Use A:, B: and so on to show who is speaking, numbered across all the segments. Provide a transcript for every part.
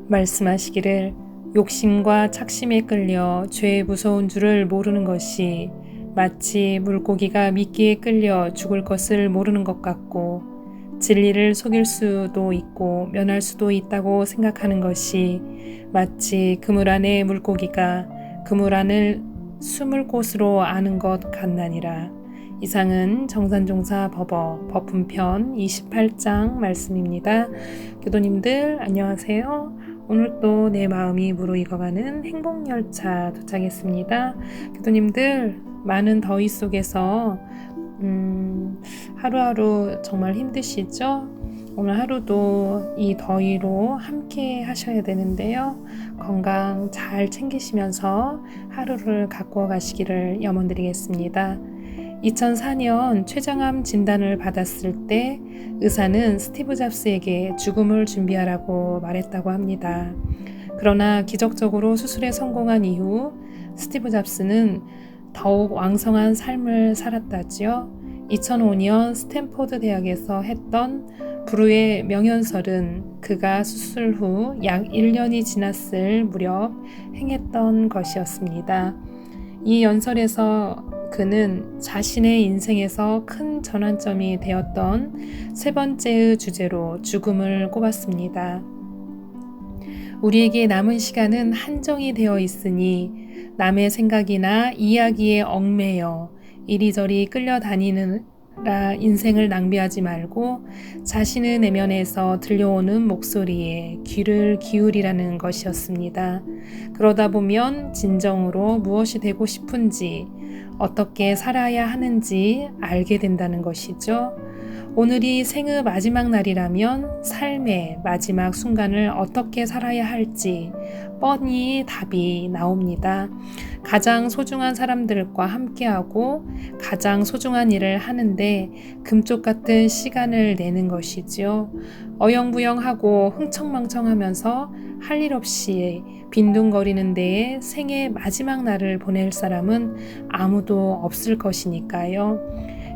A: 말씀하시기를 욕심과 착심에 끌려 죄의 무서운 줄을 모르는 것이 마치 물고기가 미끼에 끌려 죽을 것을 모르는 것 같고 진리를 속일 수도 있고 면할 수도 있다고 생각하는 것이 마치 그물 안에 물고기가 그물 안을 숨을 곳으로 아는 것 같나니라. 이상은 정산종사 법훈편 28장 말씀입니다. 교도님들 안녕하세요. 오늘 또 내 마음이 무르익어가는 행복열차 도착했습니다. 교도님들 많은 더위 속에서 하루하루 정말 힘드시죠? 오늘 하루도 이 더위로 함께 하셔야 되는데요. 건강 잘 챙기시면서 하루를 가꾸어 가시기를 염원드리겠습니다. 2004년 췌장암 진단을 받았을 때 의사는 스티브 잡스에게 죽음을 준비하라고 말했다고 합니다. 그러나 기적적으로 수술에 성공한 이후 스티브 잡스는 더욱 왕성한 삶을 살았다지요. 2005년 스탠포드 대학에서 했던 불후의 명연설은 그가 수술 후 약 1년이 지났을 무렵 행했던 것이었습니다. 이 연설에서 그는 자신의 인생에서 큰 전환점이 되었던 세 번째의 주제로 죽음을 꼽았습니다. 우리에게 남은 시간은 한정이 되어 있으니 남의 생각이나 이야기에 얽매여 이리저리 끌려다니느라 인생을 낭비하지 말고 자신의 내면에서 들려오는 목소리에 귀를 기울이라는 것이었습니다. 그러다 보면 진정으로 무엇이 되고 싶은지 어떻게 살아야 하는지 알게 된다는 것이죠. 오늘이 생의 마지막 날이라면 삶의 마지막 순간을 어떻게 살아야 할지 뻔히 답이 나옵니다. 가장 소중한 사람들과 함께하고 가장 소중한 일을 하는데 금쪽 같은 시간을 내는 것이지요. 어영부영하고 흥청망청하면서 할 일 없이 빈둥거리는 데에 생의 마지막 날을 보낼 사람은 아무도 없을 것이니까요.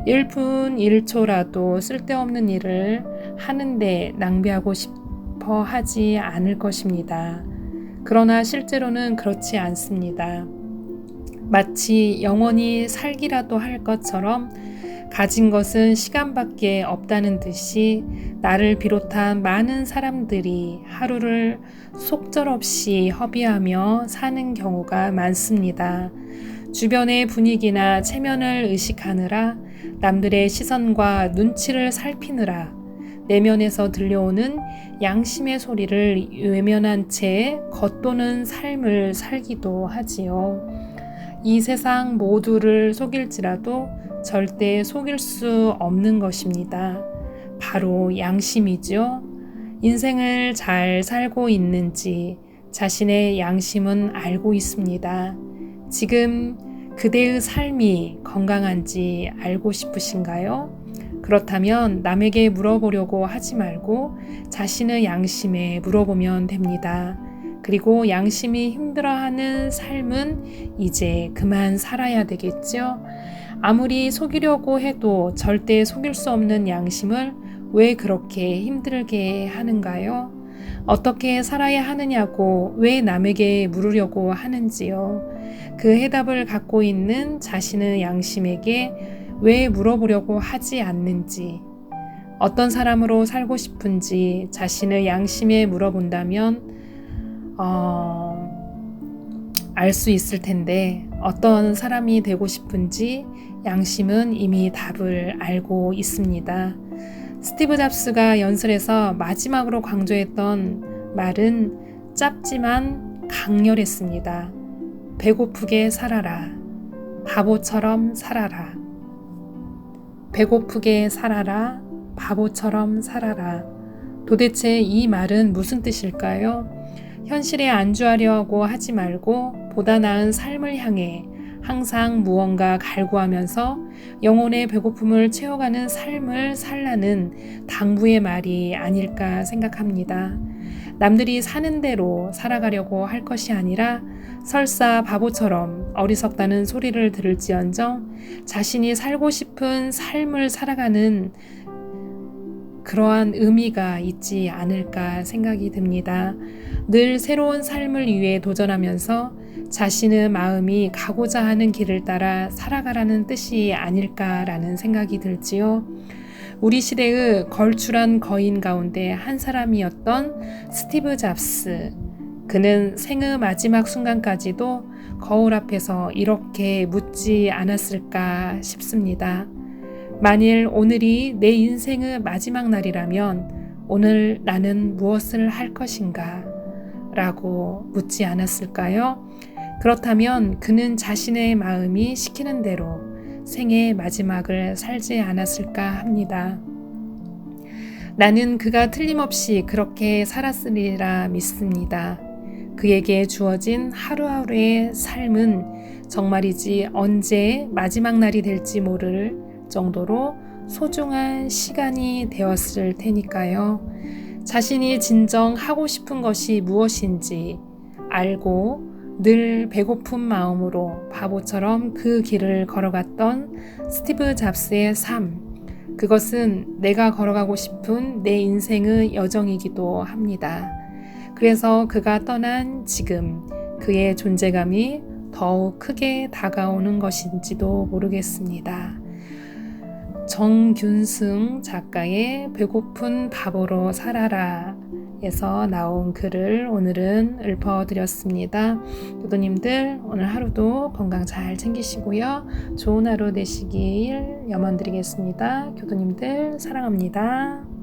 A: 1분 1초라도 쓸데없는 일을 하는데 낭비하고 싶어 하지 않을 것입니다. 그러나 실제로는 그렇지 않습니다. 마치 영원히 살기라도 할 것처럼 가진 것은 시간밖에 없다는 듯이 나를 비롯한 많은 사람들이 하루를 속절없이 허비하며 사는 경우가 많습니다. 주변의 분위기나 체면을 의식하느라 남들의 시선과 눈치를 살피느라 내면에서 들려오는 양심의 소리를 외면한 채 겉도는 삶을 살기도 하지요. 이 세상 모두를 속일지라도 절대 속일 수 없는 것입니다. 바로 양심이죠. 인생을 잘 살고 있는지 자신의 양심은 알고 있습니다. 지금 그대의 삶이 건강한지 알고 싶으신가요? 그렇다면 남에게 물어보려고 하지 말고 자신의 양심에 물어보면 됩니다. 그리고 양심이 힘들어하는 삶은 이제 그만 살아야 되겠죠? 아무리 속이려고 해도 절대 속일 수 없는 양심을 왜 그렇게 힘들게 하는가요? 어떻게 살아야 하느냐고 왜 남에게 물으려고 하는지요? 그 해답을 갖고 있는 자신의 양심에게 왜 물어보려고 하지 않는지, 어떤 사람으로 살고 싶은지 자신의 양심에 물어본다면 알 수 있을 텐데 어떤 사람이 되고 싶은지 양심은 이미 답을 알고 있습니다. 스티브 잡스가 연설에서 마지막으로 강조했던 말은 짧지만 강렬했습니다. 배고프게 살아라. 바보처럼 살아라. 배고프게 살아라. 바보처럼 살아라. 도대체 이 말은 무슨 뜻일까요? 현실에 안주하려고 하지 말고 보다 나은 삶을 향해 항상 무언가 갈구하면서 영혼의 배고픔을 채워가는 삶을 살라는 당부의 말이 아닐까 생각합니다. 남들이 사는 대로 살아가려고 할 것이 아니라 설사 바보처럼 어리석다는 소리를 들을지언정 자신이 살고 싶은 삶을 살아가는 그러한 의미가 있지 않을까 생각이 듭니다. 늘 새로운 삶을 위해 도전하면서 자신의 마음이 가고자 하는 길을 따라 살아가라는 뜻이 아닐까라는 생각이 들지요. 우리 시대의 걸출한 거인 가운데 한 사람이었던 스티브 잡스. 그는 생의 마지막 순간까지도 거울 앞에서 이렇게 묻지 않았을까 싶습니다. 만일 오늘이 내 인생의 마지막 날이라면 오늘 나는 무엇을 할 것인가? 라고 묻지 않았을까요? 그렇다면 그는 자신의 마음이 시키는 대로 생의 마지막을 살지 않았을까 합니다. 나는 그가 틀림없이 그렇게 살았으리라 믿습니다. 그에게 주어진 하루하루의 삶은 정말이지 언제 마지막 날이 될지 모를 정도로 소중한 시간이 되었을 테니까요. 자신이 진정 하고 싶은 것이 무엇인지 알고 늘 배고픈 마음으로 바보처럼 그 길을 걸어갔던 스티브 잡스의 삶, 그것은 내가 걸어가고 싶은 내 인생의 여정이기도 합니다. 그래서 그가 떠난 지금 그의 존재감이 더욱 크게 다가오는 것인지도 모르겠습니다. 정균승 작가의 배고픈 바보로 살아라 에서 나온 글을 오늘은 읊어드렸습니다. 교도님들 오늘 하루도 건강 잘 챙기시고요. 좋은 하루 되시길 염원드리겠습니다. 교도님들 사랑합니다.